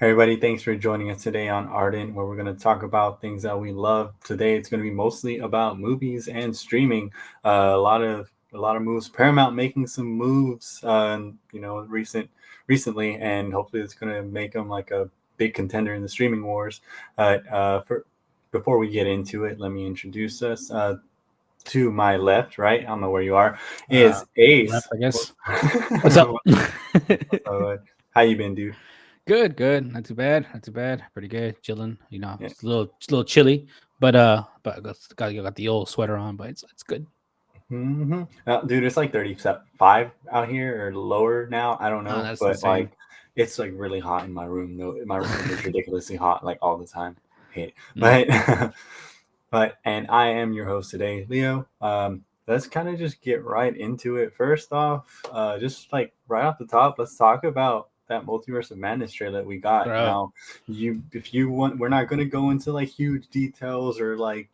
Everybody, thanks for joining us today on Ardent, where we're going to talk about things that we love. Today, it's going to be mostly about movies and streaming. A lot of moves. Paramount making some moves, recently, and hopefully, it's going to make them like a big contender in the streaming wars. Before we get into it, let me introduce us. To my left, right? I don't know where you are. Is Left, Ace. I guess. What's up? How you been, dude? Good. Not too bad. Not too bad. Pretty good. Chilling. Yeah. It's a little chilly, but I got the old sweater on, but it's good. Dude, it's like 35 out here or lower now. I don't Oh, know, that's but insane. like it's like really hot in my room. Though my room is ridiculously hot, like all the time. Hate it. Mm. But and I am your host today, Leo. Let's kind of just get right into it. First off, just like right off the top, let's talk about that Multiverse of Madness trailer that we got. Bro. Now, if you want, we're not going to go into like huge details or like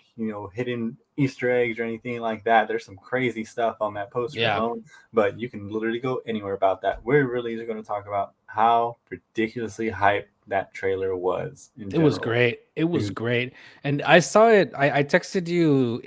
hidden Easter eggs or anything like that. There's some crazy stuff on that poster Yeah. alone, but you can literally go anywhere about that. We're really just going to talk about how ridiculously hyped that trailer was in It was general, great. It was dude. great. And I saw it. I texted you.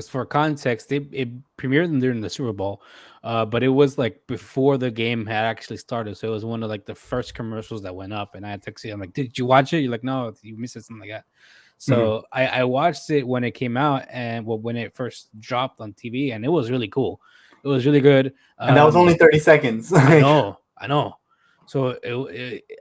For context, it premiered during the Super Bowl, but it was like before the game had actually started. So it was one of like the first commercials that went up. And I texted you. I'm like, did you watch it? You're like, no, you missed it, something like that. Mhm. So I watched it when it came out and when it first dropped on TV, and it was really cool. It was really good. And that was only 30 seconds. I Like, know, I know. So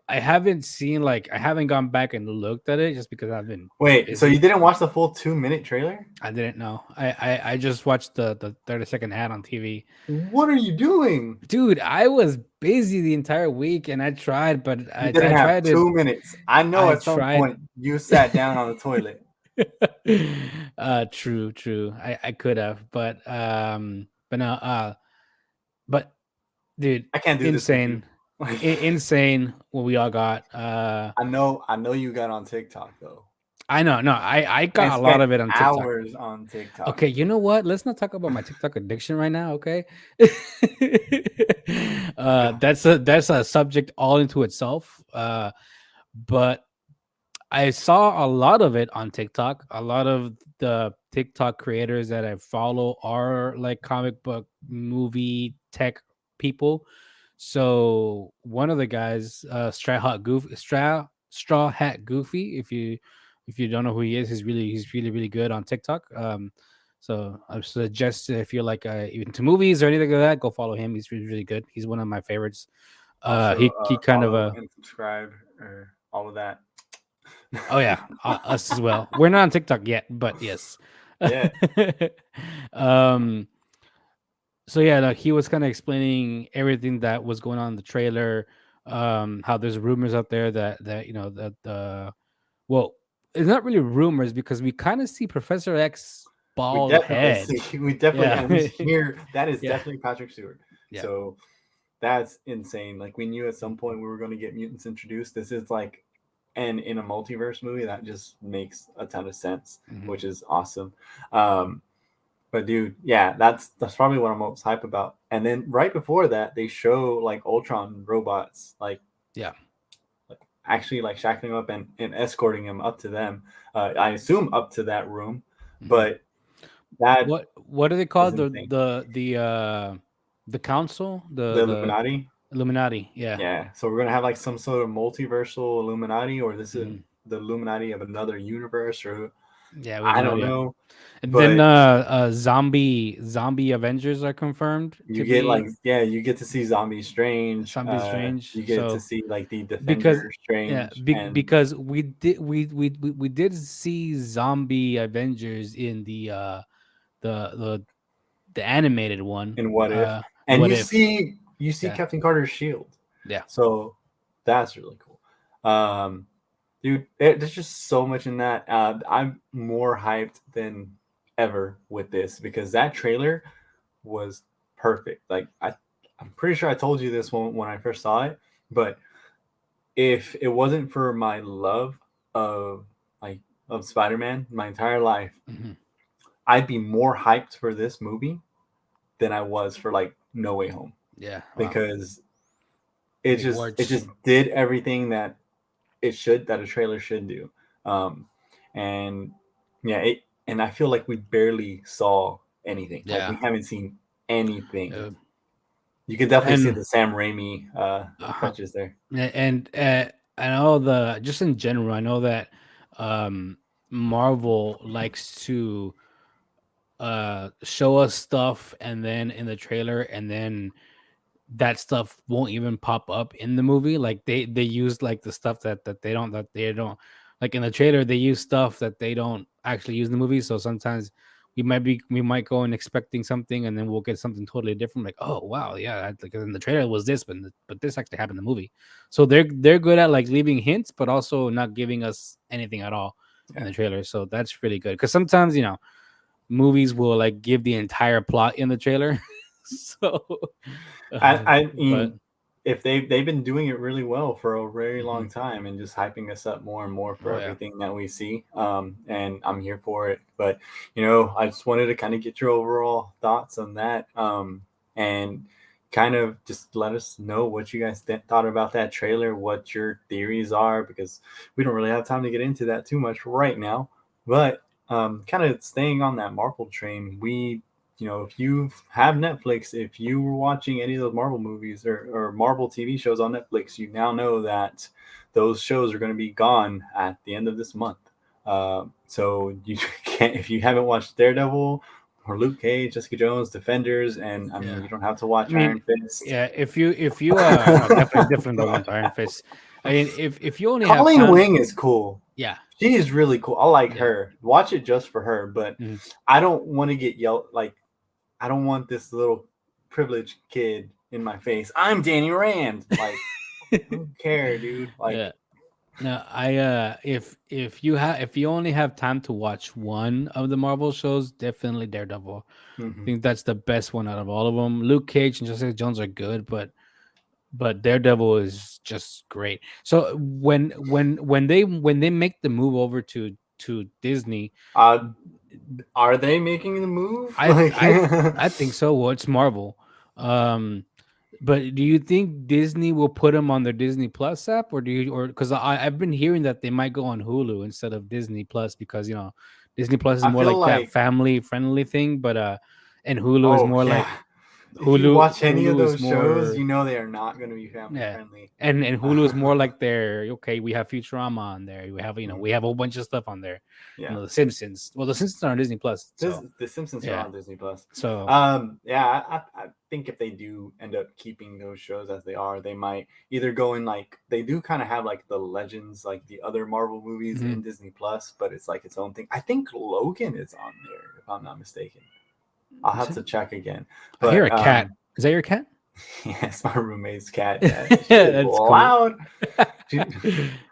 I haven't seen I haven't gone back and looked at it just because I've been wait, so you busy. didn't watch the full 2 minute trailer? I didn't know. I just watched the 30-second ad on TV. What are you doing? Dude, I was busy the entire week and I tried, but You I didn't have tried it. 2 minutes. I know I at some tried. point you sat down on the toilet. True. I could have, but no, but dude, I can't do this with you. insane. Like, Insane what we all got. I know you got on TikTok though I know. No, I and got a lot spent of it on TikTok. hours on TikTok. Okay, you know what? Let's not talk about my TikTok addiction right now, okay? God. That's a subject all into itself. But I saw a lot of it on TikTok. A lot of the TikTok creators that I follow are like comic book movie tech people. So one of the guys, Straw Hat Goofy. If you don't know who he is, he's really good on TikTok. So I suggest if you're like even to movies or anything like that, go follow him. He's really good. He's one of my favorites. Also, He kind of follow and subscribe or all of that. Oh yeah, us as well. We're not on TikTok yet, but yes. Yeah. um. So yeah, like he was kind of explaining everything that was going on in the trailer. How there's rumors out there that that well, it's not really rumors because we kind of see Professor X We bald definitely head. see. We definitely, Yeah, and we hear that is yeah, definitely Patrick Stewart. yeah. So that's insane. Like we knew at some point we were going to get mutants introduced. This is like, and in a multiverse movie, that just makes a ton of sense, Mhm. which is awesome. Um, but dude, yeah, that's probably what I'm most hype about. And then right before that, they show like Ultron robots, Yeah. like actually like shackling him up and escorting him up to them. I assume up to that room, Mhm. but that What do they call is insane. the council, The the Illuminati. Illuminati? Yeah. Yeah. So we're gonna have like some sort of multiversal Illuminati, or this is Mhm. the Illuminati of another universe, or Yeah, we have I no don't idea. know. And then But zombie Avengers are confirmed you to get like, be yeah, you get to see Zombie Strange. Zombie Strange. You get to So see like the because Defender yeah, Strange, and because we did see zombie Avengers in the the animated one. in What If, and What if? you see Yeah, Captain Carter's shield. yeah. So that's really cool. Dude, there's just so much in that. I'm more hyped than ever with this because that trailer was perfect. Like I'm pretty sure I told you this when I first saw it, but if it wasn't for my love of like of Spider-Man my entire life, Hmm. I'd be more hyped for this movie than I was for like No Way Home Yeah. Wow. because it Big just words. did everything that a trailer should do. Um, and yeah, and I feel like we barely saw anything. Like Yeah. we haven't seen anything. Uh, You can definitely see and the Sam Raimi uh, touches there. and I know just in general, I know that um Marvel likes to show us stuff and then in the trailer, and then that stuff won't even pop up in the movie. Like they use like the stuff that they don't like in the trailer. They use stuff that they don't actually use in the movie. So sometimes we might go in expecting something, and then we'll get something totally different. Like, oh wow, yeah, like in the trailer was this, but this actually happened in the movie. So they're good at like leaving hints, but also not giving us anything at all in Yeah. the trailer. So that's really good, because sometimes movies will like give the entire plot in the trailer. So I but mean, if they've been doing it really well for a very long mhm. time and just hyping us up more and more for Oh yeah. everything that we see. And I'm here for it. But I just wanted to kind of get your overall thoughts on that. And kind of just let us know what you guys thought about that trailer, what your theories are, because we don't really have time to get into that too much right now. But kind of staying on that Marvel train, if you have Netflix, if you were watching any of those Marvel movies or Marvel TV shows on Netflix, you now know that those shows are going to be gone at the end of this month. So you can't, if you haven't watched Daredevil or Luke Cage, Jessica Jones, Defenders, and I mean, Yeah. you don't have to I watch mean, Iron Fist. yeah, if you no, definitely don't want Iron Fist. I mean, if you only have Colleen time, Wing is cool. yeah, She is really cool. I like yeah. her. Watch it just for her, but Mhm. I don't want to get yelled like I don't want this little privileged kid in my face. I'm Danny Rand. Like, I don't care, dude. Yeah. Like, No, if you only have time to watch one of the Marvel shows, definitely Daredevil. I mhm. think that's the best one out of all of them. Luke Cage and Jessica Jones are good, but Daredevil is just great. So when they make the move over to Disney, uh, are they making the move? I th- Like, I I think so. Well, it's Marvel. Um, but do you think Disney will put them on their Disney Plus app, or because I've been hearing that they might go on Hulu instead of Disney Plus, because Disney Plus is I more feel like that like, family friendly thing, but and Hulu is oh more yeah. like If you Hulu watch any of Hulu is those shows, more. you know they are not going to be family Yeah. friendly. And Hulu is more like their, okay, we have Futurama on there. We have, Mhm. we have a whole bunch of stuff on there. Yeah. The Simpsons. Well, the Simpsons are on Disney Plus. So The Simpsons are yeah. on Disney Plus. So Yeah, I think if they do end up keeping those shows as they are, they might either go in like they do kind of have like the Legends, like the other Marvel movies mhm. in Disney Plus, but it's like its own thing. I think Logan is on there, if I'm not mistaken. I'll Is have it? to check again. I hear But a cat. Is that your cat? yeah, it's my roommate's cat. Yeah, she is That's cool. loud. She,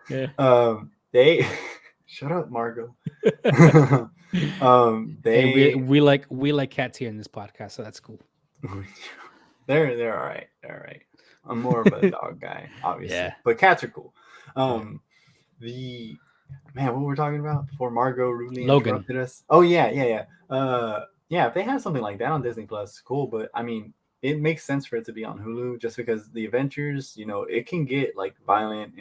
Yeah. they shut up, Margot. Hey, we They we like we like cats here in this podcast, so that's cool. they're all right. They're all right. I'm more of a dog guy, obviously, Yeah. but cats are cool. Yeah. The man, what were we talking about before Margot rudely Logan. interrupted us? Oh yeah. Yeah. If they have something like that on Disney Plus, cool. But I mean, it makes sense for it to be on Hulu just because the adventures, it can get like violent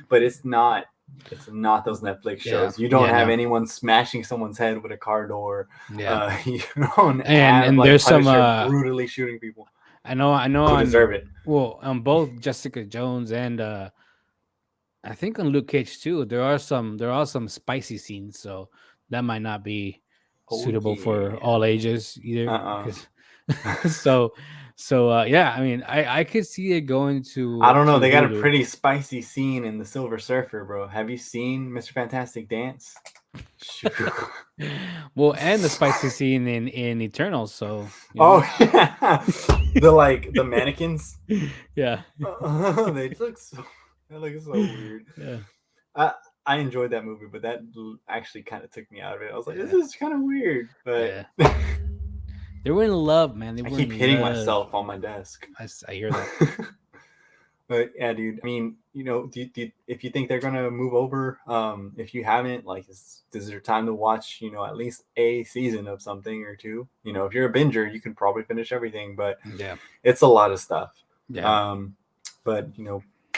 but it's not. It's not those Netflix Yeah. shows. You don't Yeah. have No. anyone smashing someone's head with a car door. Yeah. You don't And have and like there's some Punisher brutally shooting people I know who deserve it. on both Jessica Jones and I think on Luke Cage too, there are some spicy scenes, so that might not be Oh suitable for yeah. all ages either. Uh-uh. Because so yeah, I mean, I could see it going I to don't know. They got a Hulu. pretty spicy scene in the Silver Surfer, bro. Have you seen Mr. Fantastic dance? Well, and the spicy scene in Eternals, so Oh yeah, the mannequins. yeah, They look so weird. yeah, I I enjoyed that movie, but that actually kind of took me out of it. I was like, this yeah, is kind of weird, but yeah. They were in love, man. They I were keep in hitting love. myself on my desk. I hear that. But yeah, dude. I mean, if you think they're gonna move over, if you haven't, like, this is your time to watch, at least a season of something or two. If you're a binger, you can probably finish everything, but Yeah, it's a lot of stuff. yeah. Um, but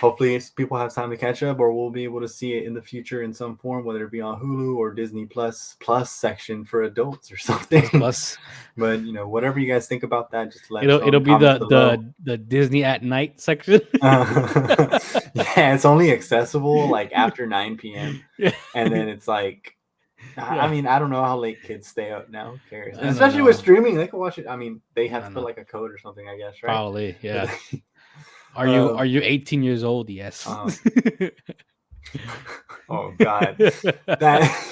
hopefully people have time to catch up, or we'll be able to see it in the future in some form, whether it be on Hulu or Disney Plus section for adults or something. Plus. But whatever you guys think about that, just let us know in It'll the be comments the below. Disney at night section. Yeah, it's only accessible like after 9 p.m. Yeah. And then it's like, I Yeah. mean, I don't know how late kids stay up now. Who cares? I And don't especially with know. streaming, they can watch it. I mean, they I have to don't put know. like a code or something, I guess, right? Probably, But yeah. Are um, you 18 years old? Yes. oh God, that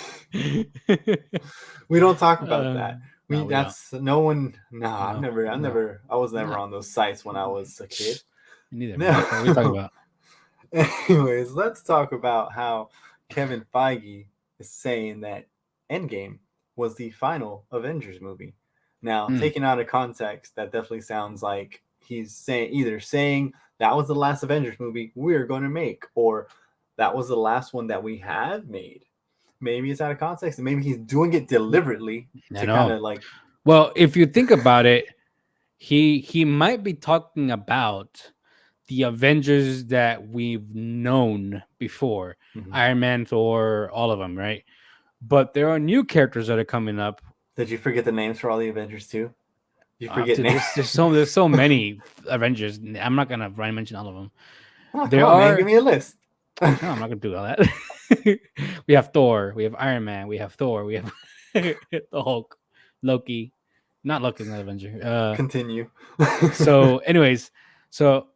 we don't talk about that. No, we don't. That's no one. Nah, No, no, I was never no. on those sites when I was a kid. Neither, man. What are we talking No. about? Anyways, let's talk about how Kevin Feige is saying that Endgame was the final Avengers movie. Now, Mm. taken out of context, that definitely sounds like he's saying that was the last Avengers movie we're going to make, or that was the last one that we have made. Maybe it's out of context, and maybe he's doing it deliberately I to kind know. of like. Well, if you think about it, he might be talking about the Avengers that we've known before. Mhm. Iron Man, Thor, all of them, right? But there are new characters that are coming up. Did you forget the names for all the Avengers too? You forget Dude, names? there's so many Avengers. I'm not gonna mention all of them. Oh, come There on, man, are give me a list. no, I'm not gonna do all that. We have Thor, we have Iron Man, we have Thor, we have the Hulk, Loki. Not Loki's not Avenger. Continue. So, anyways, so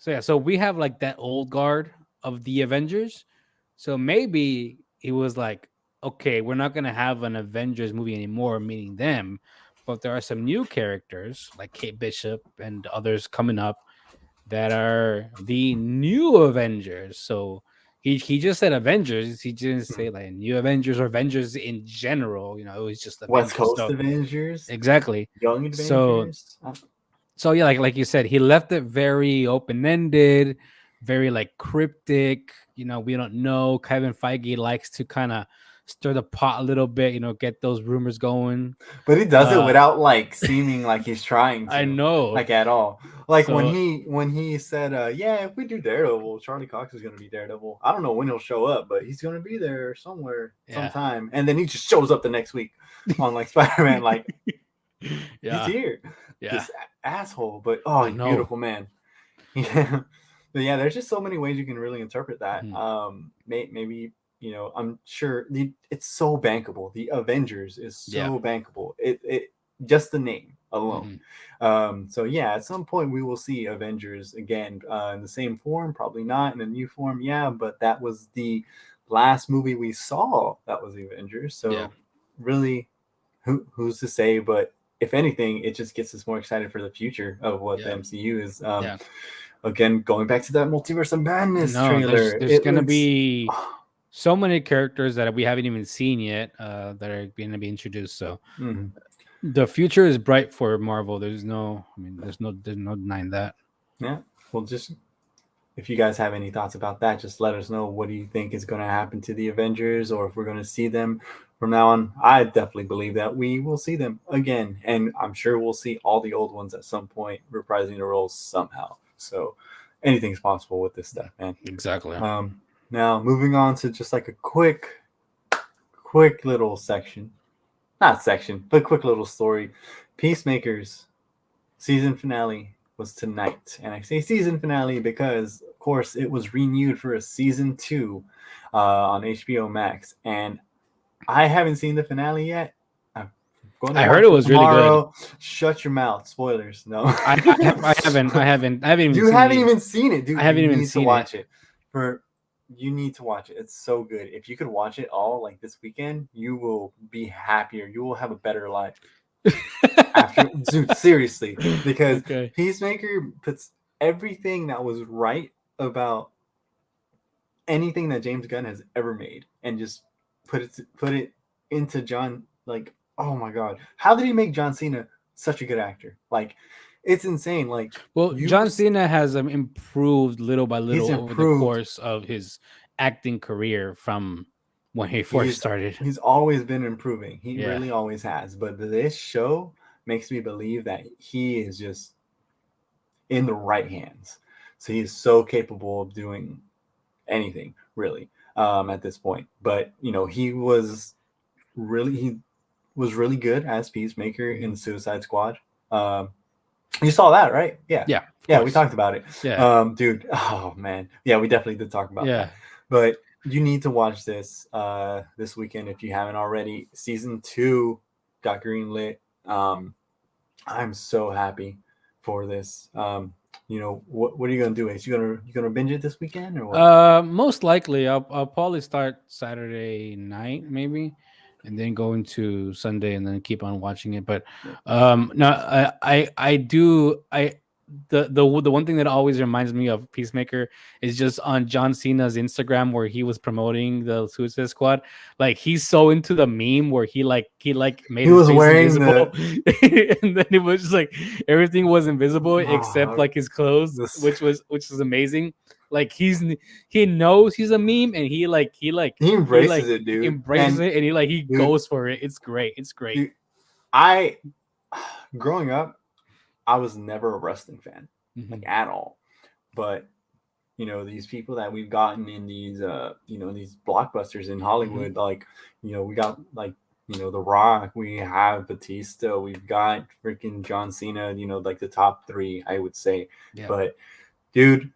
yeah, so we have like that old guard of the Avengers. So maybe he was like, okay, we're not gonna have an Avengers movie anymore, meaning them, but there are some new characters like Kate Bishop and others coming up that are the new Avengers. So he just said Avengers. He didn't say like new Avengers or Avengers in general. It was just West Avengers. Coast So Avengers, exactly. Young So Avengers. yeah, like you said, he left it very open ended, very like cryptic. We don't know. Kevin Feige likes to kind of stir the pot a little bit. Get those rumors going. But he does it without like seeming like he's trying I to, know. like at all. Like when So he said, "Yeah, if we do Daredevil, Charlie Cox is gonna be Daredevil." I don't know when he'll show up, but he's gonna be there somewhere, yeah, sometime. And then he just shows up the next week on like Spider-Man, like he's yeah, here. yeah. This asshole, but oh, I he's know. beautiful, man. Yeah, but yeah, there's just so many ways you can really interpret that. Mhm. Maybe I'm sure it's so bankable. The Avengers is Yeah. so bankable. It just the name alone. So yeah, at some point we will see Avengers again in the same form. Probably not in a new form. Yeah, but that was the last movie we saw. That was the Avengers. So Yeah. really, who's to say? But if anything, it just gets us more excited for the future of what the Yeah. MCU is. Yeah. Again, going back to that Multiverse of Madness No, trailer, there's it gonna looks. be so many characters that we haven't even seen yet that are gonna be introduced. So Mhm. the future is bright for Marvel. There's no denying that. Yeah. Well, just if you guys have any thoughts about that, just let us know. What do you think is going to happen to the Avengers, or if we're going to see them from now on? I definitely believe that we will see them again, and I'm sure we'll see all the old ones at some point reprising the roles somehow. So anything's possible with this stuff, man. Exactly. Now moving on to just like a quick little section, not section, but quick little story. Peacemakers season finale was tonight, and I say season finale because, of course, it was renewed for a season 2 on HBO Max, and I haven't seen the finale yet. I'm going to I heard watch it it was really good. tomorrow. Shut your mouth. Spoilers. No. I haven't even You seen haven't the. even seen it, dude. I haven't You even need to seen it. watch it. You need to watch it. It's so good. If you could watch it all like this weekend, you will be happier. You will have a better life. After, dude, seriously, because Okay. Peacemaker puts everything that was right about anything that James Gunn has ever made, and just put it into John. Like, oh my god, how did he make John Cena such a good actor? Like, it's insane. Like, Well, John Cena has improved little by he's little over the improved. course of his acting career from when he first He's started. he's always been improving. He Yeah. really always has. But this show makes me believe that he is just in the right hands. So he's so capable of doing anything really at this point. But he was really good as Peacemaker in the Mhm. Suicide Squad. Um, you saw that, right? Yeah. Yeah, of Yeah, we course. talked about it. Yeah, Dude, oh man. Yeah, we definitely did talk about that. yeah. But you need to watch this this weekend if you haven't already. Season 2 got greenlit. I'm so happy for this. What are you gonna do, Ace? You gonna binge it this weekend or what? Most likely, I'll probably start Saturday night maybe, and then go into Sunday, and then keep on watching it. But Yeah. no, I do the one thing that always reminds me of Peacemaker is just on John Cena's Instagram where he was promoting the Suicide Squad. Like he's so into the meme where he made He his was face wearing invisible, the and then it was just like everything was invisible except oh, like his clothes, this which is amazing. Like he knows he's a meme, and he he embraces like it, dude. embraces And it, and he dude, goes for it. It's great. It's great. dude, I growing up, I was never a wrestling fan, like Hmm. at all. But these people that we've gotten in these blockbusters in Hmm. Hollywood, like we got like The Rock, we have Batista, we've got freaking John Cena, like the top three, I would say. Yeah. But dude,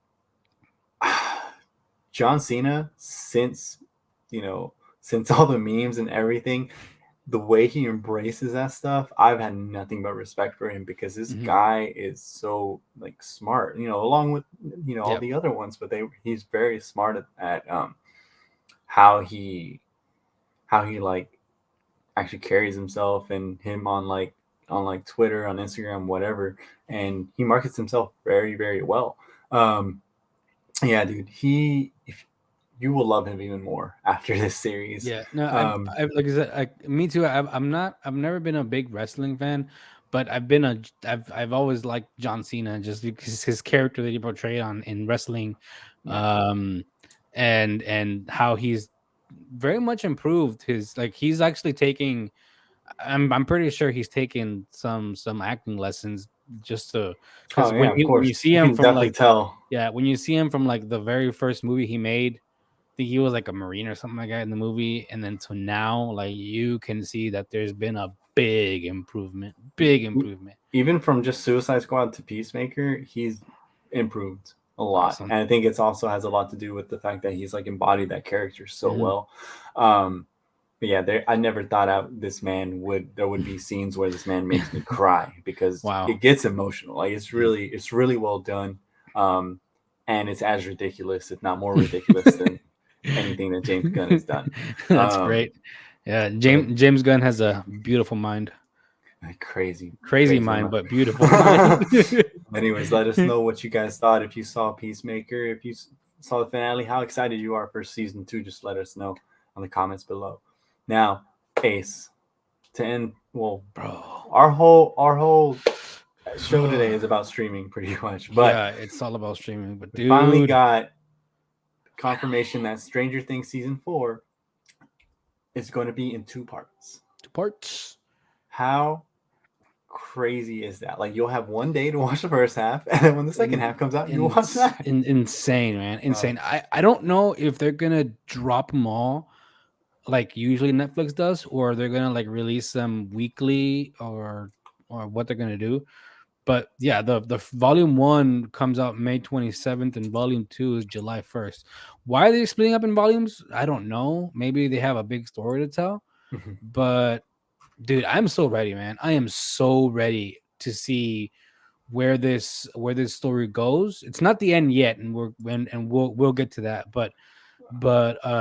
John Cena, you know since all the memes and everything, the way he embraces that stuff, I've had nothing but respect for him because this Hmm. guy is so like smart, along with all Yep. the other ones, but he's very smart at how he like actually carries himself and him on like Twitter, on Instagram, whatever, and he markets himself very, very well. Um, yeah, dude, if you will love him even more after this series. Yeah, no, Um, like I said, me too. I've never been a big wrestling fan, but I've always liked John Cena just because his character that he portrayed on in wrestling, yeah. um, and how he's very much improved his like he's actually taking. I'm pretty sure he's taken some acting lessons just to Oh because yeah, of when you course. see You him can from definitely like tell. yeah when you see him from like the very first movie he made, think he was like a marine or something like that in the movie, and then to now, like you can see that there's been a big improvement, big improvement. Even from just Suicide Squad to Peacemaker, he's improved a lot, Awesome. and I think it's also has a lot to do with the fact that he's like embodied that character so Hmm. well. But yeah, I never thought out this man would there would be scenes where this man makes me cry because Wow. it gets emotional. Like it's Mhm. really it's really well done, um, and it's as ridiculous, if not more ridiculous, than anything that James Gunn has done. That's Um, great. Yeah, but James Gunn has a beautiful mind, crazy, crazy crazy mind, amount. but beautiful mind. Anyways, let us know what you guys thought. If you saw Peacemaker, if you saw the finale, how excited you are for season 2, just let us know on the comments below. Now, Ace, to end, well, Bro. our whole show today is about streaming pretty much, but Yeah, it's all about streaming, but we finally dude, got confirmation finally, that Stranger Things season 4 is going to be in 2 parts. 2 parts. How crazy is that? Like, you'll have one day to watch the first half, and then when the second half comes out, you'll watch that. Insane, man, Uh, insane. I don't know if they're gonna drop them all like usually Netflix does, or they're gonna like release them weekly, or what they're gonna do. But yeah, the volume one comes out May 27th, and volume two is July 1st. Why are they splitting up in volumes? I don't know. Maybe they have a big story to tell. But dude, I'm so ready, man. I am so ready to see where this story goes. It's not the end yet, and we'll get to that. But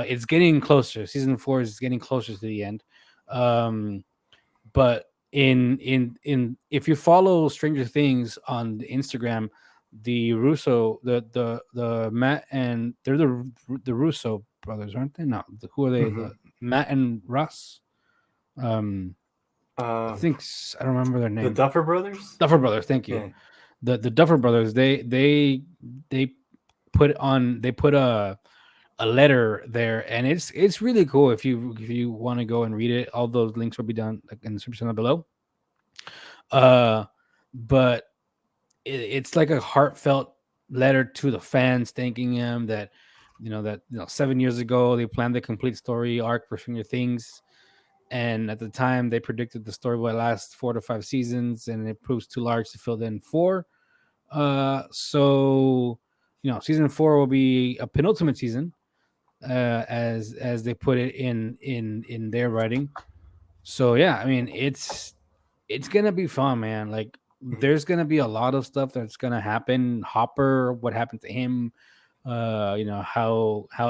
it's getting closer. Season 4 is getting closer to the end. Um, but in if you follow Stranger Things on the Instagram, the Russo, the Matt and they're the Russo brothers, aren't they? No, who are they? The Matt and Russ. Um, I uh, think I don't remember their the name. Duffer Brothers. Duffer Brothers. Thank you. Yeah. The Duffer Brothers. They put a letter there, and it's really cool. If you want to go and read it, all those links will be down like in the description down below. Uh, but it's like a heartfelt. letter to the fans thanking him that 7 years ago they planned the complete story arc for Stranger Things, and at the time they predicted the story would last 4 to 5 seasons, and it proves too large to fill in four. So season four will be a penultimate season, as they put it in their writing. So yeah, I mean it's gonna be fun, man. Like there's gonna be a lot of stuff that's gonna happen. Hopper, what happened to him? How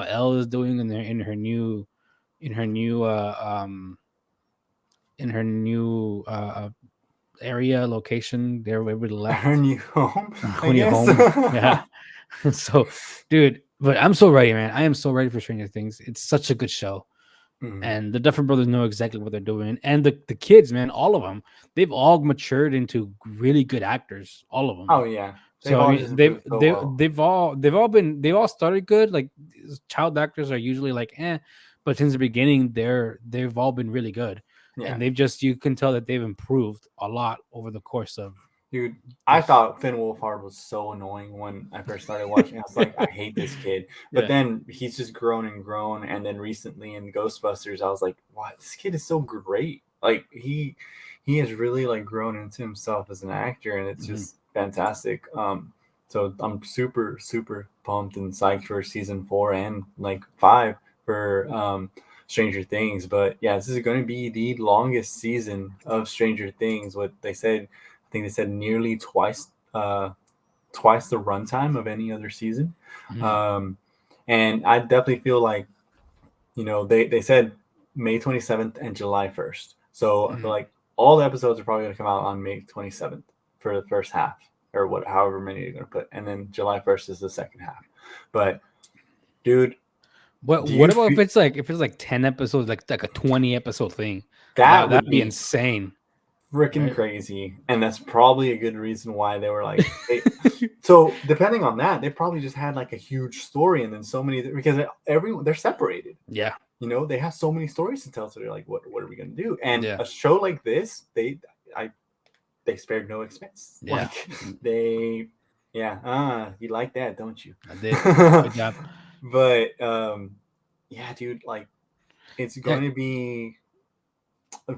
Elle is doing in her new area location there where we Her left. new home, I When you guess. home, yeah. So, dude, but I'm so ready, man. I am so ready for Stranger Things. It's such a good show, Mhm. and the Duffer Brothers know exactly what they're doing. And the kids, man, all of them, they've all matured into really good actors. All of them. Oh yeah, they've So I all just mean, they've improved so they well. they've all started good. Like child actors are usually like but since the beginning, they've all been really good, Yeah, and you can tell that they've improved a lot over the course of dude. I this. thought Finn Wolfhard was so annoying when I first started watching. I was like, I hate this kid. But Yeah. then he's just grown and grown. And then recently in Ghostbusters, I was like, wow, this kid is so great. Like he has really like grown into himself as an actor, and it's Mhm. just fantastic. So I'm super super pumped and psyched for season 4 and like 5 for Stranger Things. But yeah, this is going to be the longest season of Stranger Things. What they said, I think they said nearly twice the runtime of any other season. Mhm. Um, and I definitely feel like, they said May 27th and July 1st. So I feel Mhm. like all the episodes are probably going to come out on May 27th for the first half, or however many you're going to put. And then July 1st is the second half. But dude, do What you about feel if it's like 10 episodes, like a 20 episode thing? that would That'd be be insane, freaking right? crazy? And that's probably a good reason why they were like, so depending on that, they probably just had like a huge story, and then so many, because everyone, they're separated. Yeah. They have so many stories to tell. So they're like, what are we gonna do? And Yeah. a show like this, I they spared no expense. Yeah. Like they, yeah, you like that, don't you? I did. Good job. But yeah, dude, like it's Yeah. going to be a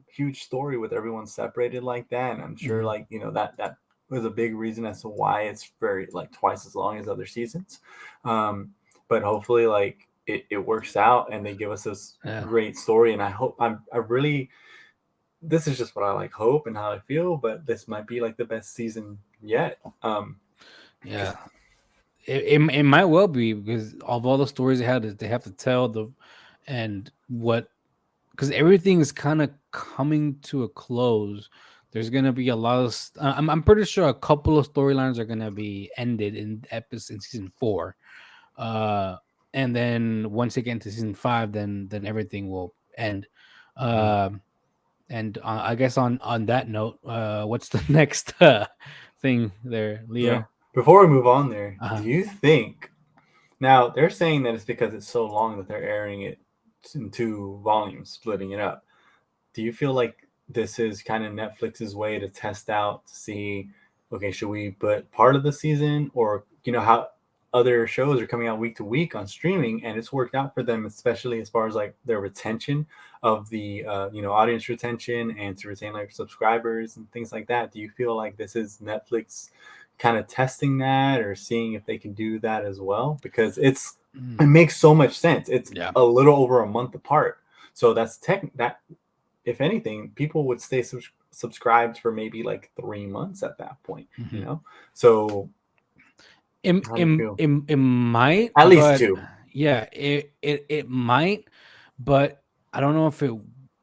huge story with everyone separated like that, and I'm sure Mhm. like that was a big reason as to why it's very like twice as long as other seasons. um but hopefully like it works out and they give us this Yeah. great story, and I really, this is just what I like hope and how I feel, but this might be like the best season yet. Yeah. It might well be because of all the stories they had, they have to tell and what because everything is kind of coming to a close. There's gonna be a lot of. I'm pretty sure a couple of storylines are gonna be ended in season four, uh, and then once they get into season five, then everything will end. Mhm. Um, and I guess on that note, what's the next thing there, Yeah, Leo? before we move on there, do Uh-huh. you think, now they're saying that it's because it's so long that they're airing it in two volumes, splitting it up. Do you feel like this is kind of Netflix's way to test out to see, okay, should we put part of the season, or how other shows are coming out week to week on streaming, and it's worked out for them, especially as far as like their retention of the audience retention, and to retain like subscribers and things like that. Do you feel like this is Netflix kind of testing that or seeing if they can do that as well? Because Mm, it makes so much sense. It's yeah. a little over a month apart. So that, if anything, people would stay subscribed for maybe like 3 months at that point. Mhm. So It, how do you it, feel? it, it might, At least but two. yeah, it might, but I don't know if it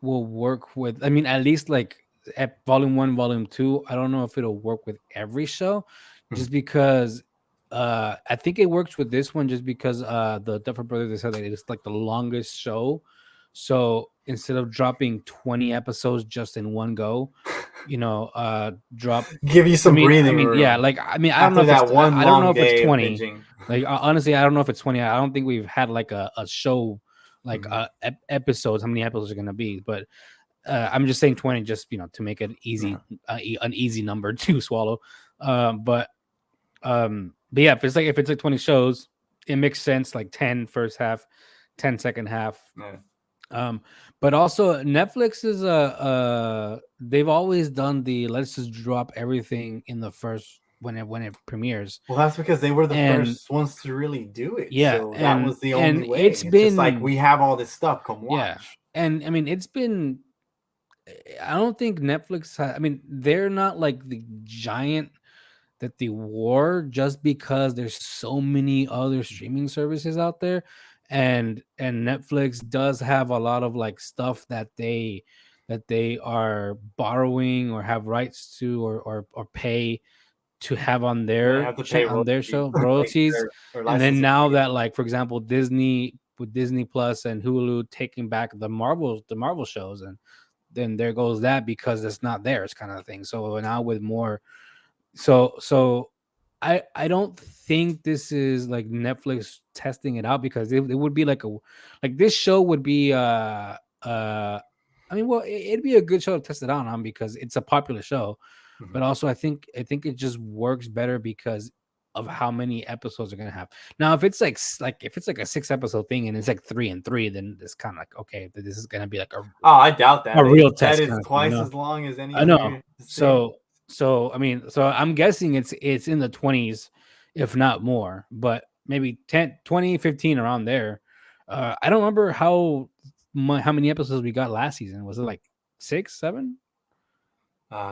will work with. I mean, at least like at volume one, volume two, I don't know if it'll work with every show, Mhm. just because. I think it works with this one just because the Duffer Brothers, they said that it's like the longest show, so instead of dropping 20 episodes just in one go, drop. Give you some I breathing mean, yeah, room like I mean, I don't know after if it's that one I don't know long if it's day of 20. binging. Like honestly, I don't know if it's 20. I don't think we've had like a show like Mhm. episodes. How many episodes are gonna be? But I'm just saying 20, just to make it easy, Yeah. an easy number to swallow. But But yeah, if it's like 20 shows, it makes sense. Like 10 first half, 10 second half. Yeah. Um, but also Netflix is they've always done the let's just drop everything in the first when it premieres. Well, that's because they were the And first ones to really do it. yeah, So that was the only and way. it's It's just like, been we have all this stuff. Come yeah. watch. And I mean it's been I don't think Netflix I mean they're not like the giant that they were just because there's so many other streaming services out there, and Netflix does have a lot of like stuff that they are borrowing or have rights to or pay to have on And they have to pay on their royalties, show like royalties. their And then licensing now fee. that like for example Disney with Disney Plus and Hulu taking back the Marvel shows, and then there goes that because it's not theirs kind of thing. So now with more so I don't think this is like Netflix testing it out because it would be like a like this show would be I mean well it'd be a good show to test it out on because it's a popular show, but Mhm. also I think it just works better because of how many episodes are gonna have. Now if it's like if it's like a 6 episode thing and it's like 3 and 3, then it's kind of like okay, this is gonna be like Oh, I doubt that. a They real said test it's kind of thing, you twice know. as long as any I know. other series. So I mean, so I'm guessing it's in the 20s, if not more, but maybe 10, 20, 15 around there. I don't remember how many episodes we got last season. Was it like 6, 7,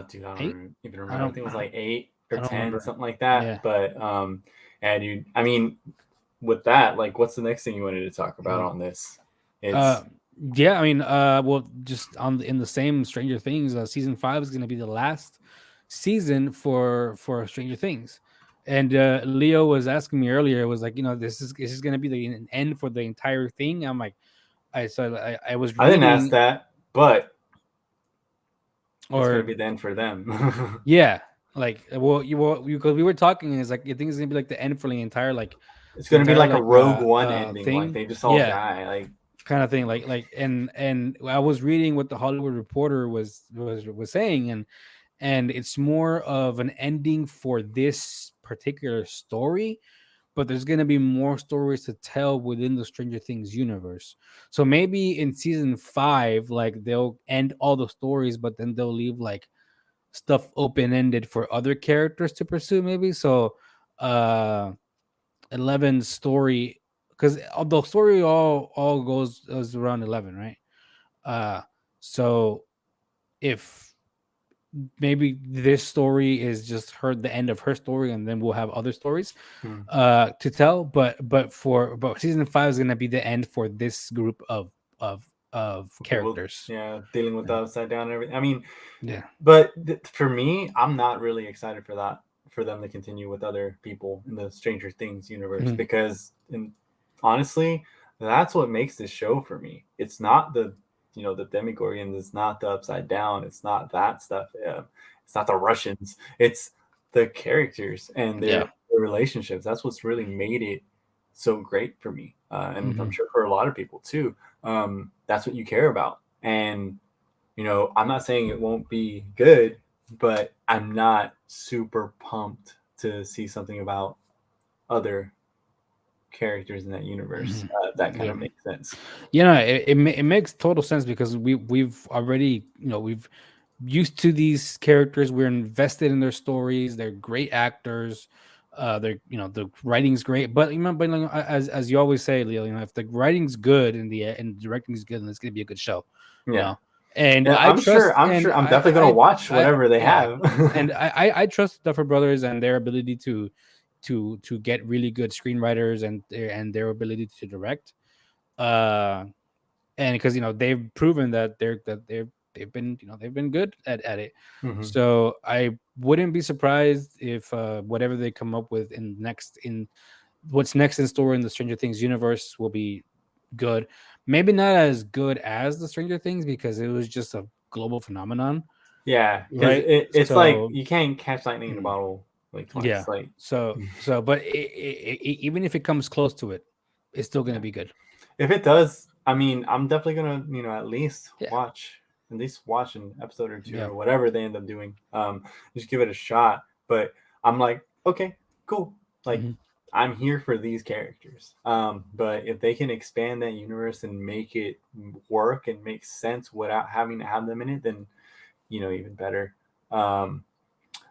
Dude, I 8? don't even remember. I think it was like 8 or I don't 10, remember. something like that. Yeah. But and you, I mean, with that, like, what's the next thing you wanted to talk about Mhm. on this? Uh It's yeah, I mean, well, just in the same Stranger Things, season 5 is going to be the last season for Stranger Things. And Leo was asking me earlier, was like, this is going to be an end for the entire thing. I'm like, I was I didn't ask reading that, but it's gonna or be the end for them. yeah, like well, because we were talking, and it's like you think it's gonna be like the end for It's the gonna be entire like a Rogue One ending, like thing. they just all Yeah, die. Like, kind of thing and I was reading what the Hollywood Reporter was saying, and it's more of an ending for this particular story, but there's going to be more stories to tell within the Stranger Things universe. So maybe in season 5 like they'll end all the stories, but then they'll leave like stuff open ended for other characters to pursue maybe. So uh 11's story, because the story all goes around 11, right? uh so if maybe this story is just the end of her story, and then we'll have other stories hmm, to tell, but season 5 is going to be the end for this group of people, characters. yeah, dealing with the upside down and everything. I mean, Yeah. but for me, I'm not really excited for that, for them to continue with other people in the Stranger Things universe, Mhm. because honestly, that's what makes this show for me. It's not the, the Demigorgons, it's not the upside down, it's not that stuff. It's not the Russians. It's the characters and Yeah. their relationships. That's what's really made it so great for me, and I'm Hmm. sure for a lot of people too. That's what you care about, and I'm not saying it won't be good, but I'm not super pumped to see something about other characters in that universe. Hmm. That kind Yeah. of makes sense. It makes total sense because we've already we've used to these characters. We're invested in their stories. They're great actors. They're the writing's great, but remember, as you always say, Leo, if the writing's good and the directing's good, then it's gonna be a good show, you Yeah, know. And yeah. I trust, I'm and sure. I'm definitely gonna watch I whatever they yeah, have. and I trust Duffer Brothers and their ability to get really good screenwriters and their ability to direct. Uh, and because they've proven that they've been good at it. Hmm. So I wouldn't be surprised if whatever they come up with in what's next in store in the Stranger Things universe will be good. Maybe not as good as the Stranger Things because it was just a global phenomenon, Yeah, because right? it's like So you can't catch lightning in a mm, bottle like twice. yeah. Like, So but even if it comes close to it, it's still gonna yeah. be good. If it does, I mean, I'm definitely gonna, Yeah. at least watch an episode or two Yeah. or whatever they end up doing. Just give it a shot. But I'm like, okay, cool. Like, Mhm. I'm here for these characters. But if they can expand that universe and make it work and make sense without having to have them in it, then even better. Um,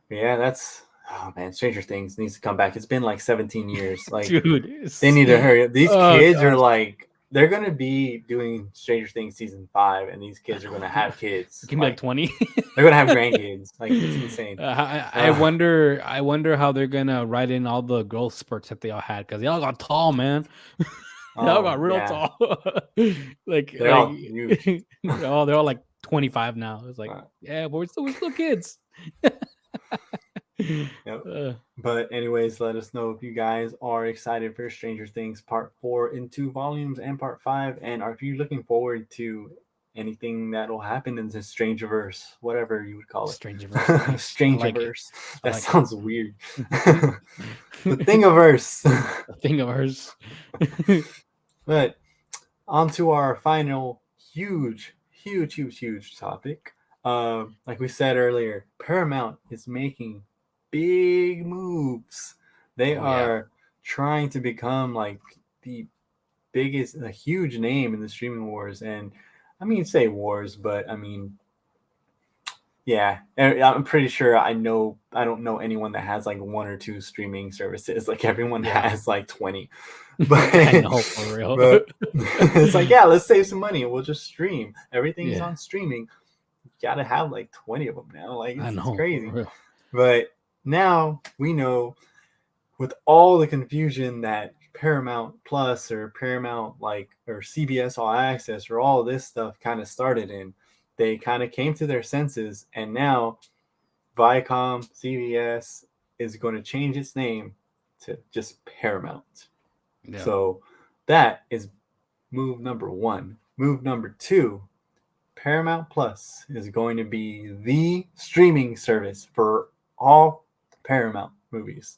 but yeah, that's oh man, Stranger Things needs to come back. It's been like 17 years. Like Dude, they need to hurry up. These oh kids are gosh. like they're gonna be doing Stranger Things season 5, and these kids are gonna have It kids. can be like Like 20. they're gonna have grandkids. Like it's insane. I wonder. I wonder how they're gonna write in all the growth spurts that they all had because they all got tall, man. They all Oh got real yeah, tall. like they're like all huge. they're all like 25 now. It's like Uh, yeah, but we're still kids. yep. uh, But anyways, let us know if you guys are excited for Stranger Things Part 4 in 2 volumes and Part 5, and are you looking forward to anything that'll happen in this Strangerverse, whatever you would call it. Strangerverse, nice. I like it. Strangerverse. I That like it. sounds weird. The Thingiverse. A thing of hers. But on to our final huge topic. Like we said earlier, Paramount is making big moves. They Oh yeah. are trying to become like the biggest, a huge name in the streaming wars. And I mean, say wars, but I mean, yeah, I'm pretty sure I don't know anyone that has like 1 or 2 streaming services. Like everyone Yeah. has like 20. But I know for real. but it's like, yeah, let's save some money and we'll just stream. Everything's Yeah. on streaming. You gotta have like 20 of them now. Like I it's know for crazy. real. But now we know, with all the confusion that Paramount Plus or Paramount or CBS All Access or all this stuff kind of started in, they kind of came to their senses, and now Viacom CBS is going to change its name to just Paramount. Yeah. So that is move number 1. Move number 2, Paramount Plus is going to be the streaming service for all Paramount movies.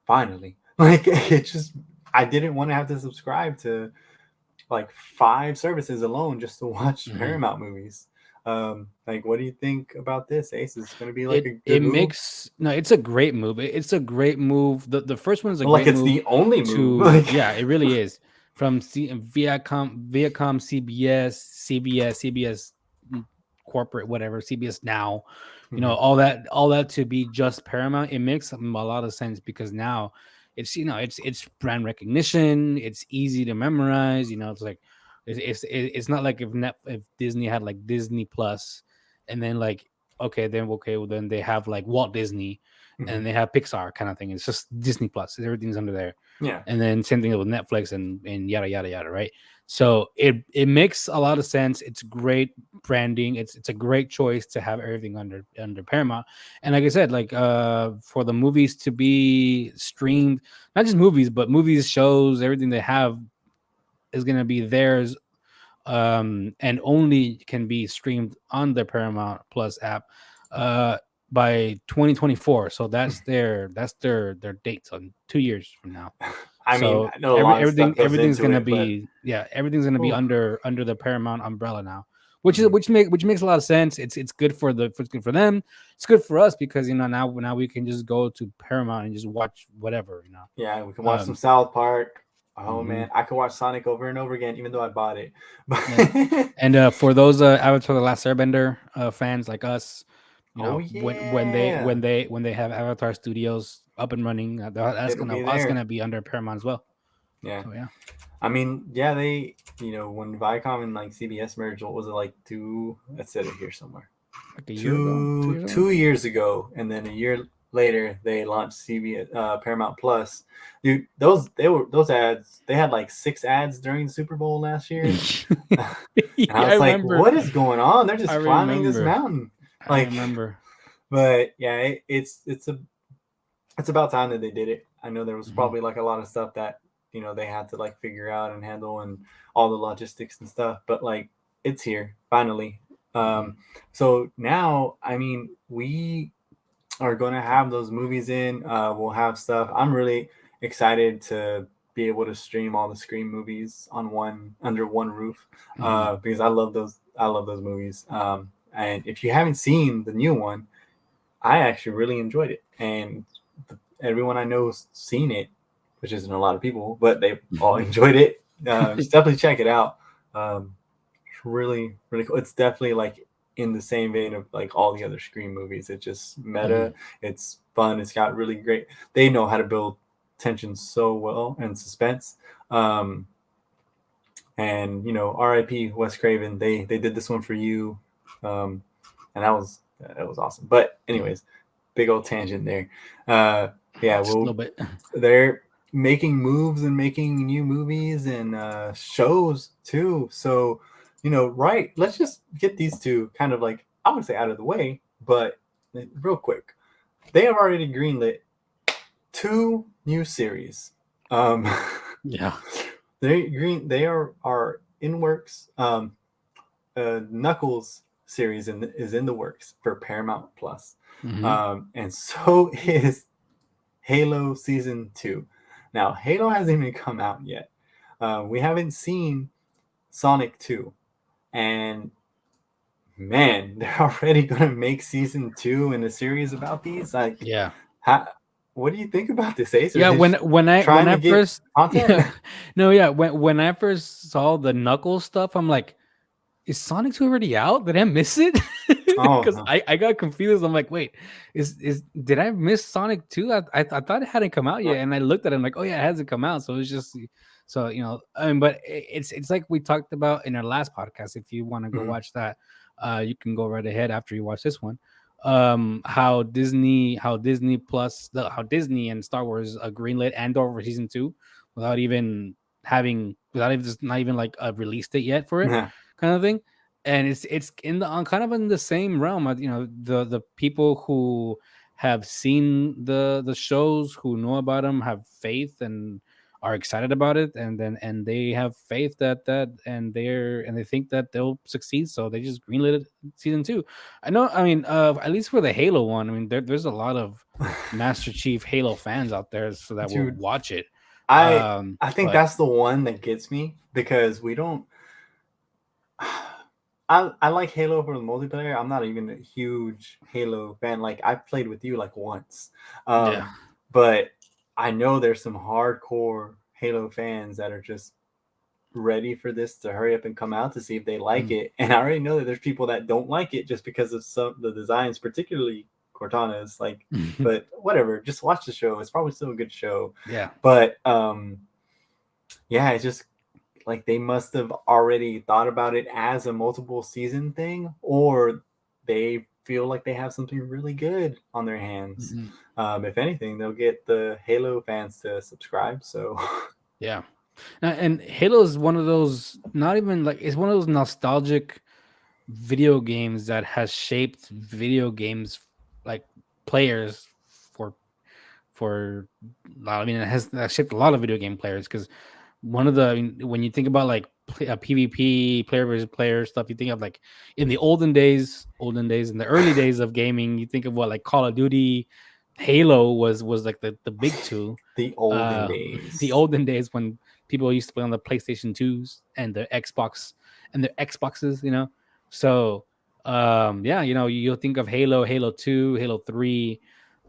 Finally. Like it just I didn't want to have to subscribe to like 5 services alone just to watch Mhm. Paramount movies. Like what do you think about this? Ace, is going to be like It a it good move? makes no, it's a great move. It's a great move. The first one is a Well, like great it's move the only move. to Like yeah, it really is. From Viacom, CBS corporate, whatever, CBS Now, Mhm. all that to be just Paramount, it makes a lot of sense because now it's it's brand recognition, it's easy to memorize, it's like it's not like if Disney had like Disney Plus and then like well then they have like Walt Disney and Mhm. they have Pixar kind of thing. It's just Disney Plus. Everything's under there. Yeah. And then same thing with Netflix and yada yada yada, right? So it makes a lot of sense. It's great branding. It's a great choice to have everything under Paramount. And like I said, like for the movies to be streamed, not just movies, but movies, shows, everything they have is gonna be theirs, and only can be streamed on the Paramount Plus app uh, by 2024. So that's their dates on 2 years from now. I mean, So I know a lot of stuff goes everything's into gonna it, but be everything's gonna be oof. under the Paramount umbrella now, which is Mhm. which makes a lot of sense. It's good for it's good for them. It's good for us because now we can just go to Paramount and just watch whatever. Yeah, we can watch some Um, South Park. Oh mhm. man, I could watch Sonic over and over again, even though I bought it. Yeah. But And for those Avatar: The Last Airbender fans like us, oh yeah, when they have Avatar Studios up and running, it'll be that's there. gonna be under Paramount as well. Yeah, So yeah, I mean, yeah, they when Viacom and like CBS merged, what was it like 2? I said it here somewhere. like a year ago, 2 Two years ago. 2 years ago, and then a year later they launched CBS Paramount Plus. Dude, those ads. They had like 6 ads during the Super Bowl last year, and I Yeah, I was like, remember. "What is going on? They're I just climbing this remember. mountain." I Like, remember. but yeah, it's about time that they did it. I know there was Mhm. probably like a lot of stuff that they had to like figure out and handle and all the logistics and stuff, but like it's here finally. Mhm. So now, I mean, we are going to have those movies in. We'll have stuff. I'm really excited to be able to stream all the Scream movies on under one roof, Mhm. because I love those. I love those movies. And if you haven't seen the new one, I actually really enjoyed it, and everyone I know's seen it, which isn't a lot of people, but they all enjoyed it. Just definitely check it out. It's really really cool. It's definitely like in the same vein of like all the other Scream movies. It's just meta. It's fun. It's got really great. They know how to build tension so well and suspense. Um, and R.I.P. Wes Craven. They did this one for you, and that was awesome. But anyways, big old tangent there. Yeah, Just a well, little bit. they're making moves and making new movies and shows too. So, right, let's just get these two kind of like, I would say, out of the way, but real quick. They have already greenlit 2 new series. Yeah. They are in works. Knuckles series is in the works for Paramount Plus. And so is Halo Season 2. Now, Halo hasn't even come out yet. We haven't seen Sonic 2. And man, they're already going to make Season 2 in a series about these. Like, Yeah. what do you think about this, Ace? Are Yeah, they when trying to I get first content? yeah. No, yeah, when I first saw the Knuckles stuff, I'm like, is Sonic 2 already out? Did I miss it? Oh, Because no. I got confused. I'm like, wait, is did I miss Sonic 2? I thought it hadn't come out yet. And I looked at it, I'm like, oh yeah, it hasn't come out. So it's just so I mean, but it's like we talked about in our last podcast. If you want to go Mhm. watch that, you can go right ahead after you watch this one. How Disney plus how Disney and Star Wars greenlit Andor for season 2 without even without even just not even like a release date yet for it, Yeah. kind of thing. And it's in the kind of in the same realm of, the people who have seen the shows, who know about them, have faith and are excited about it, and they have faith and they think that they'll succeed, so they just greenlit it season 2. I know, I mean, at least for the Halo one, I mean, there's a lot of Master Chief Halo fans out there, so that will Dude, watch it. I think But that's the one that gets me because we don't. I like Halo for the multiplayer. I'm not even a huge Halo fan. Like I played with you like once, yeah. but I know there's some hardcore Halo fans that are just ready for this to hurry up and come out to see if they like Mm. it. And I already know that there's people that don't like it just because of some the designs, particularly Cortana's. Like, but whatever, just watch the show. It's probably still a good show. Yeah. But yeah, it's just like they must have already thought about it as a multiple season thing, or they feel like they have something really good on their hands. Mhm. If anything, they'll get the Halo fans to subscribe. So Yeah. And Halo is one of those, not even like, it's one of those nostalgic video games that has shaped video games, like players for I mean, it has shaped a lot of video game players, because one of the, I mean, when you think about like PvP player versus player stuff, you think of like in the olden days, in the early days of gaming, you think of what, like Call of Duty, Halo was like the big two. the olden uh the days. olden days when people used to play on the PlayStation 2s and the Xbox and the Xboxes, so yeah, you'll think of Halo 2, Halo 3,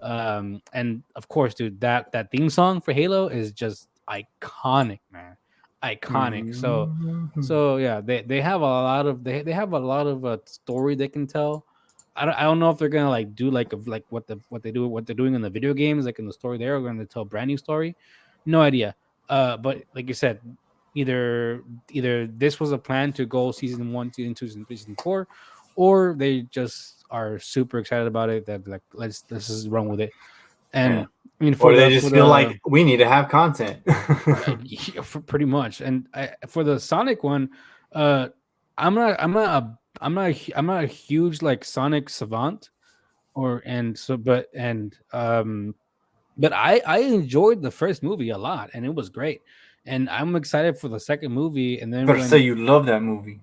and of course, dude, that theme song for Halo is just iconic, man. Iconic. So Mhm. so yeah, they have a lot of they have a lot of story they can tell. I don't know if they're gonna like do like what they're doing in the video games, like in the story they're going to tell a brand new story. No idea. But like you said, either this was a plan to go season 1, season 2, season 3, season 4, or they just are super excited about it, that like let's just run with it. Yeah. And I mean, Or they just feel like we need to have content. yeah, pretty much. And for the Sonic one, uh, I'm not a huge like Sonic savant, but I enjoyed the first movie a lot, and it was great, and I'm excited for the second movie. And then Better say when you love that movie.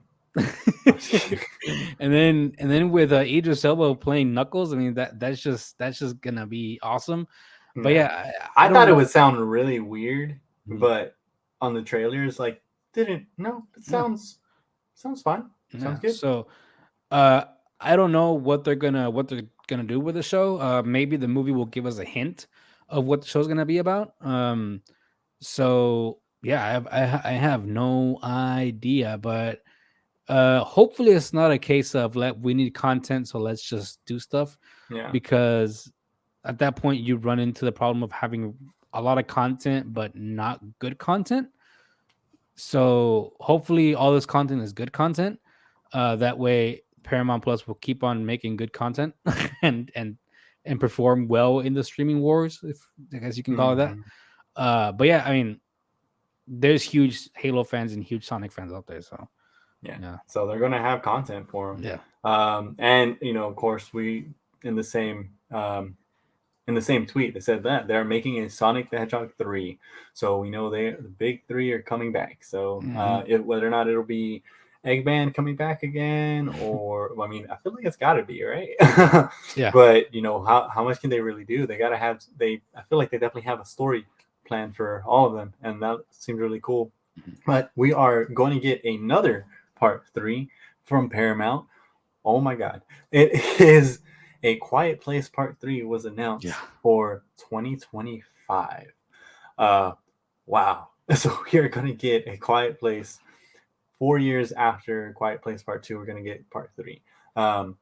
and then with Idris Elba playing Knuckles, I mean, that's just gonna be awesome. But Yeah. yeah, I I don't thought it know. would sound really weird, Mhm. but on the trailers, like, didn't no, it Yeah, sounds fine. Sounds yeah. good. So I don't know what they're gonna do with the show. Maybe the movie will give us a hint of what the show's gonna be about. So yeah, I have no idea, but hopefully it's not a case of we need content, so let's just do stuff, Yeah. because at that point you run into the problem of having a lot of content but not good content. So hopefully all this content is good content. That way Paramount Plus will keep on making good content and and perform well in the streaming wars, if I guess you can call it that. Mhm. But yeah, I mean, there's huge Halo fans and huge Sonic fans out there. So Yeah. yeah, So they're gonna have content for them. yeah. And of course, we in the same tweet they said that they're making a Sonic the Hedgehog 3. So we know the big three are coming back. So Hmm. whether or not it'll be Eggman coming back again, or well, I mean, I feel like it's got to be right. Yeah. But how much can they really do? They gotta have I feel like they definitely have a story plan for all of them, and that seems really cool. But we are going to get another part 3 from Paramount. Oh my God. It is A Quiet Place Part 3 was Yeah. announced for 2025. Uh, wow. So we are going to get A Quiet Place 4 years after Quiet Place Part 2. We're going to get Part 3. Um,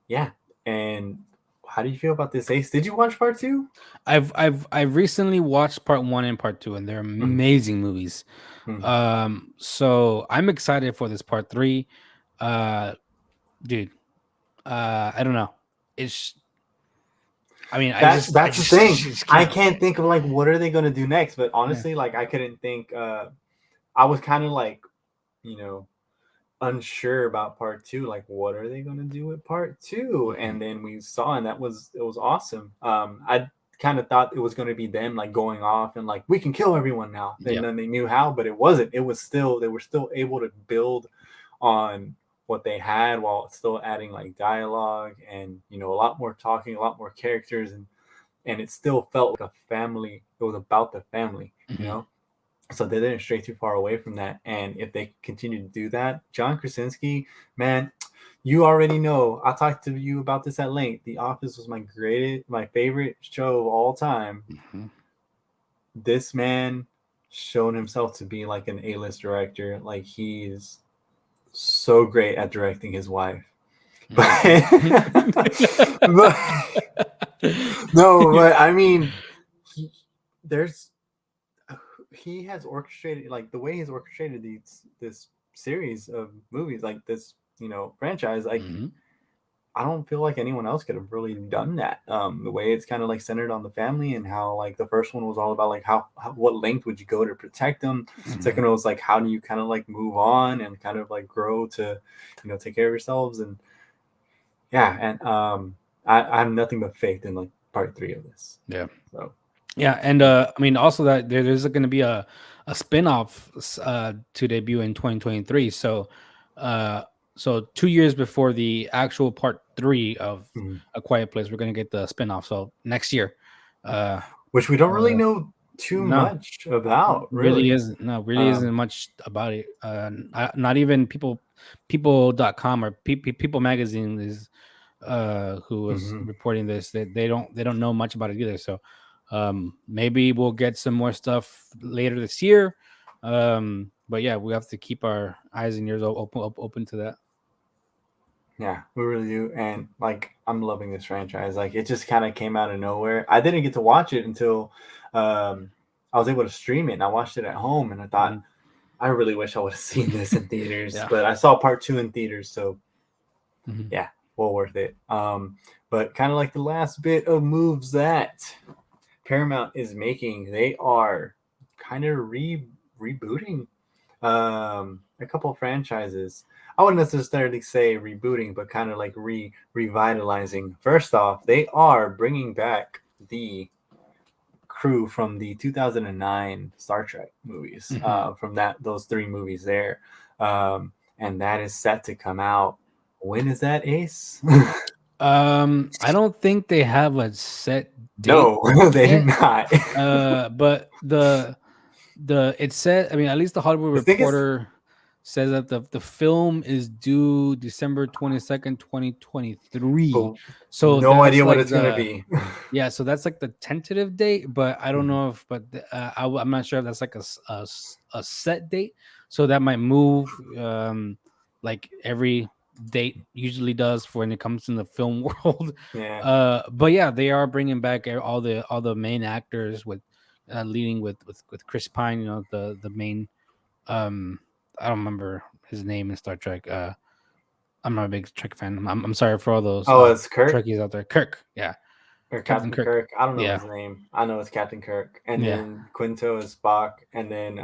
yeah. And how do you feel about this, Ace? Did you watch Part 2? I've recently watched part one and part two, and they're Mhm. amazing movies. Mhm. So I'm excited for this part three. Uh, Dude, I don't know. It's I mean, I That's the thing. just I can't. can't think of like what are they gonna do next. But Yeah. honestly, like I couldn't think. I was kind of like you know unsure about Part 2. Like, what are they going to do with Part 2? Mhm. And then we saw, and it was awesome. I kind of thought it was going to be them like going off and like we can kill everyone now. And Yeah. then they knew how, but it wasn't. It was still they were still able to build on what they had while still adding like dialogue and a lot more talking, a lot more characters, and it still felt like a family. It was about the family, Mhm. so they didn't stray too far away from that. And if they continue to do that, John Krasinski, man, you already know. I talked to you about this at length. The Office was my favorite show of all time. Mhm. This man shown himself to be like an A-list director. Like he's so great at directing his wife. But, but no, but I mean, he, there's he has orchestrated like the way he's orchestrated this series of movies, like this franchise. Like Mhm. I don't feel like anyone else could have really done that. The way it's kind of like centered on the family, and how like the first one was all about like how what length would you go to protect them. Mhm. Second one was like how do you kind of like move on and kind of like grow to take care of yourselves. And yeah, and I have nothing but faith in like Part 3 of this. Yeah. So Yeah, and yeah. I mean also that there's going to be a spin-off to debut in 2023. So uh so 2 years before the actual part 3 of Mhm. A Quiet Place, we're going to get the spin-off. So next year. Uh, Which we don't really uh know too no, much about, really really. isn't. No, really isn't Um, much about it. Not even people.com or People magazine is who was mhm. reporting this. They don't know much about it either. So maybe we'll get some more stuff later this year. But yeah, we have to keep our eyes and ears open to that. Yeah, we really do. And like, I'm loving this franchise. Like, it just kind of came out of nowhere. I didn't get to watch it until I was able to stream it, and I watched it at home. And I thought, Mhm. I really wish I would have seen this in theaters, Yeah. but I saw Part 2 in theaters, so Mhm. yeah, well worth it. But kind of like the last bit of moves that Paramount is making, they are kind of rebooting a couple of franchises. I wouldn't necessarily say rebooting, but kind of like revitalizing. First off, they are bringing back the crew from the 2009 Star Trek movies, Mhm. from those three movies there, and that is set to come out. When is that, Ace? I don't think they have a set date No, they do yet. not. But the it said, I mean, at least the Hollywood I think it's Reporter says that the film is due December 22nd, 2023. But So no that's idea what like it's gonna the be. yeah, so that's like the tentative date, but I don't Mhm. know if I'm not sure if that's like a set date. So that might move like every date usually does for when it comes in the film world. Yeah, But yeah, they are bringing back all the main actors with leading with Chris Pine, you know, the main um I don't remember his name in Star Trek. I'm not a big Trek fan. I'm sorry for all those oh, it's Kirk Trekkies out there. Kirk, yeah, or Captain Captain Kirk, Kirk. I don't know yeah, his name. I know it's Captain Kirk, and yeah, then Quinto is Spock, and then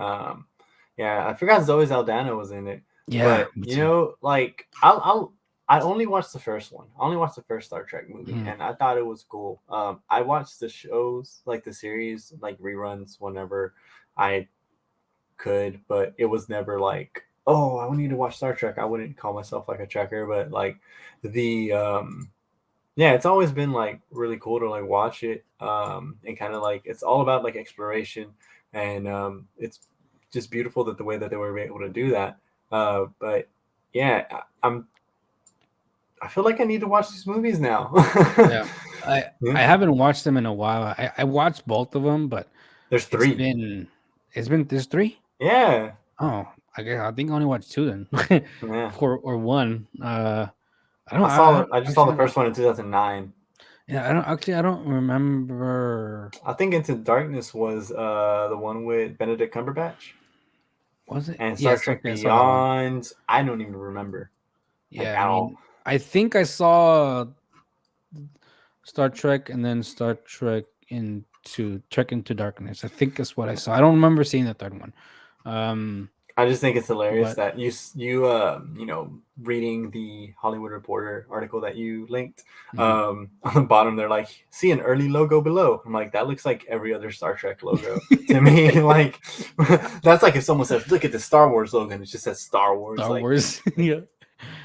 yeah, I forgot Zoe Saldana was in it. yeah. But Me you too. know, like I only watched the first one. I only watched the first Star Trek movie, Mm. and I thought it was cool. I watched the shows, like the series, like reruns whenever I could, but it was never like, oh, I need to watch Star Trek. I wouldn't call myself like a Trekker, but like the yeah, it's always been like really cool to like watch it, and kind of like it's all about like exploration, and it's just beautiful that the way that they were able to do that. But yeah, I feel like I need to watch these movies now. Yeah, I Yeah. haven't watched them in a while. I watched both of them, but There's it's three. been there's three. Yeah, Oh, I think I only watched two then, yeah. or one. I don't I just saw actually the never. first one in 2009. Yeah, I don't remember. I think Into Darkness was the one with Benedict Cumberbatch, Was it? and Star Yes, Trek okay, I saw that one. Beyond. I don't even remember like Yeah, I at all. mean, I think I saw Star Trek and then Star Trek into Darkness. I think that's what I saw. I don't remember seeing the third one. Um, I just think it's hilarious but that you know, reading the Hollywood Reporter article that you linked, mhm. on the bottom they're like, see an early logo below. I'm like, that looks like every other Star Trek logo to me. Like that's like if someone says, look at the Star Wars logo and it just says Star Wars. Star Like Wars. Yeah.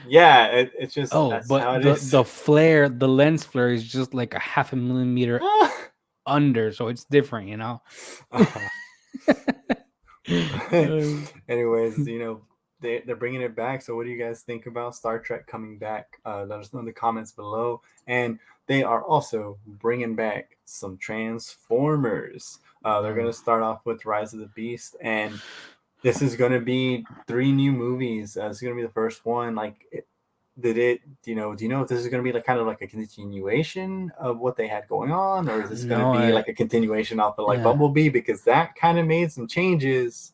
yeah, it's just Oh, that's but how it is. the flare, the lens flare is just like a half a millimeter under, so it's different, you know. Anyways, you know, they're bringing it back. So, what do you guys think about Star Trek coming back? Let us know in the comments below. And they are also bringing back some Transformers. They're going to start off with Rise of the Beast, and this is going to be 3 new movies. It's going to be the first one. Like, do you know if this is going to be like kind of like a continuation of what they had going on, or is this going to No, be like a continuation off of like yeah. Bumblebee, because that kind of made some changes.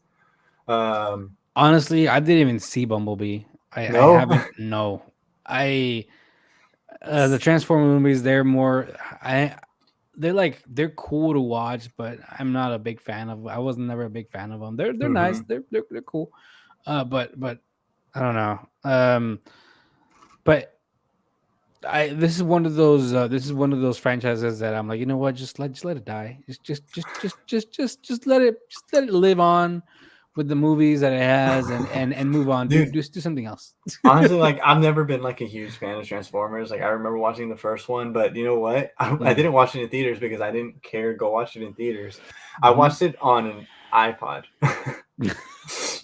Honestly, I didn't even see Bumblebee. I No. haven't. No, I the Transformer movies. They're more. I they're cool to watch, but I'm not a big fan of. I was never a big fan of them. They're nice. Hmm. They're cool. But I don't know. But I this is one of those franchises that I'm like, you know what, just let it die. Just let it live on with the movies that it has and move on. Dude, Do something else. honestly, like I've never been like a huge fan of Transformers. Like I remember watching the first one, but you know what? I Mm. didn't watch it in theaters because I didn't care to go watch it in theaters. I Mhm. watched it on an iPod.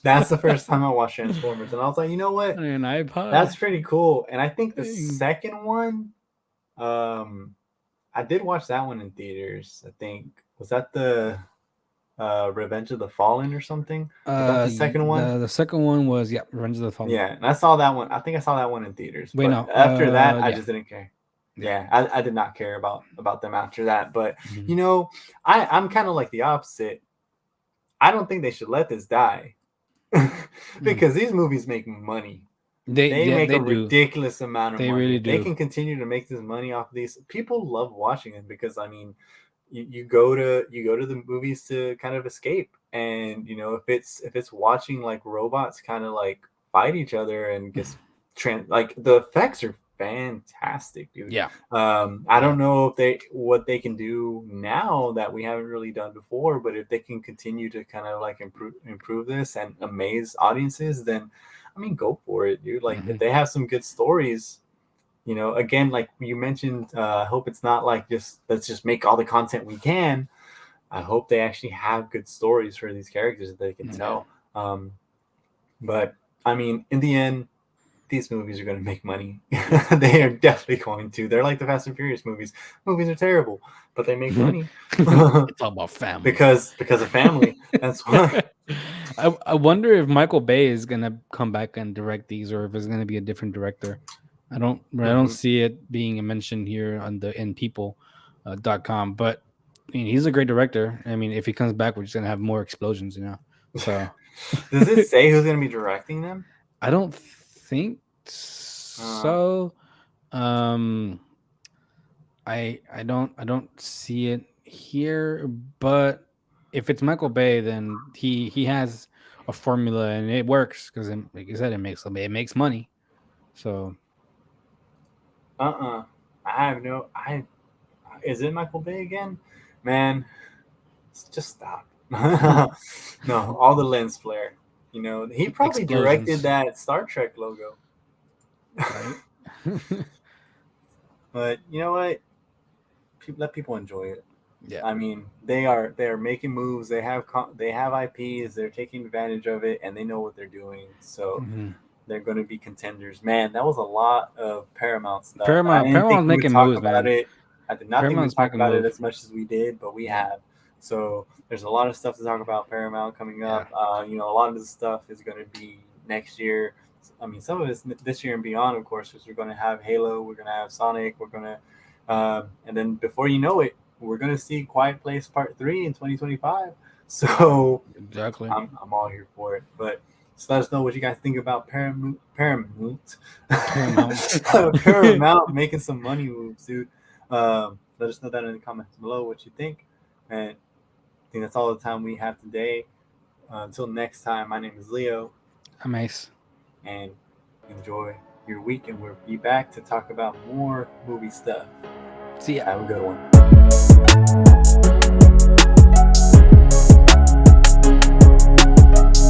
That's the first time I watched Transformers, and I was like, you know what? An iPod. That's pretty cool. And I think the Dang. second one, um, I did watch that one in theaters. I think was that the Revenge of the Fallen or something? Was that the second one? The second one was, yeah, Revenge of the Fallen. Yeah, and I saw that one. I think I saw that one in theaters. Wait, But no. after that, I Yeah, just didn't care. yeah. Yeah, I did not care about them after that. But Mhm. you know, I'm kind of like the opposite. I don't think they should let this die Mm. because these movies make money. They make They a do. ridiculous amount of They money. really If they do. can continue to make this money off of these, people love watching them because I mean, you go to the movies to kind of escape, and you know if it's watching like robots kind of like fight each other and just like the effects are fantastic, dude. Yeah, I yeah. don't know if they what they can do now that we haven't really done before, but if they can continue to kind of like improve this and amaze audiences, then I mean, go for it, dude. Like if Mhm. they have some good stories, you know, again, like you mentioned, I hope it's not like just let's just make all the content we can. I hope they actually have good stories for these characters that they can Yeah. tell. But I mean, in the end, these movies are going to make money. They are definitely going to. They're like the Fast and Furious movies. Movies are terrible, but they make money It's all about family. because of family. That's why. I wonder if Michael Bay is gonna come back and direct these, or if it's gonna be a different director. I don't see it being mentioned here on the in people .com, but I mean, he's a great director. I mean, if he comes back, we're just gonna have more explosions, you know. So Does it say who's going to be directing them? I don't think so. Um, I don't see it here, but if it's Michael Bay, then he has a formula and it works because, like you said, it makes money. So I have no. I Is it Michael Bay again? Man, just stop. No, all the lens flare. You know, he probably directed explosions, that Star Trek logo. right? But you know what? Let people enjoy it. Yeah. I mean, they are making moves. They have IPs. They're taking advantage of it, and they know what they're doing. So Mhm. they're going to be contenders. Man, that was a lot of Paramount stuff. I didn't think Paramount's we would making talk moves, about man. it. I did not think we'd Paramount's talk making about it move. as much as we did, but we have. So there's a lot of stuff to talk about Paramount coming Yeah. up. A lot of this stuff is going to be next year. I mean, some of it's this year and beyond, of course, because we're going to have Halo, we're going to have Sonic, we're going to, and then before you know it, we're going to see Quiet Place Part 3 in 2025. So Exactly. I'm all here for it. But just let us know what you guys think about Paramount, Paramount. Paramount making some money moves, dude. Let us know that in the comments below what you think. And I think that's all the time we have today. Until next time, my name is Leo, I'm Ace. and enjoy your week. And we'll be back to talk about more movie stuff. See ya. Have a good one.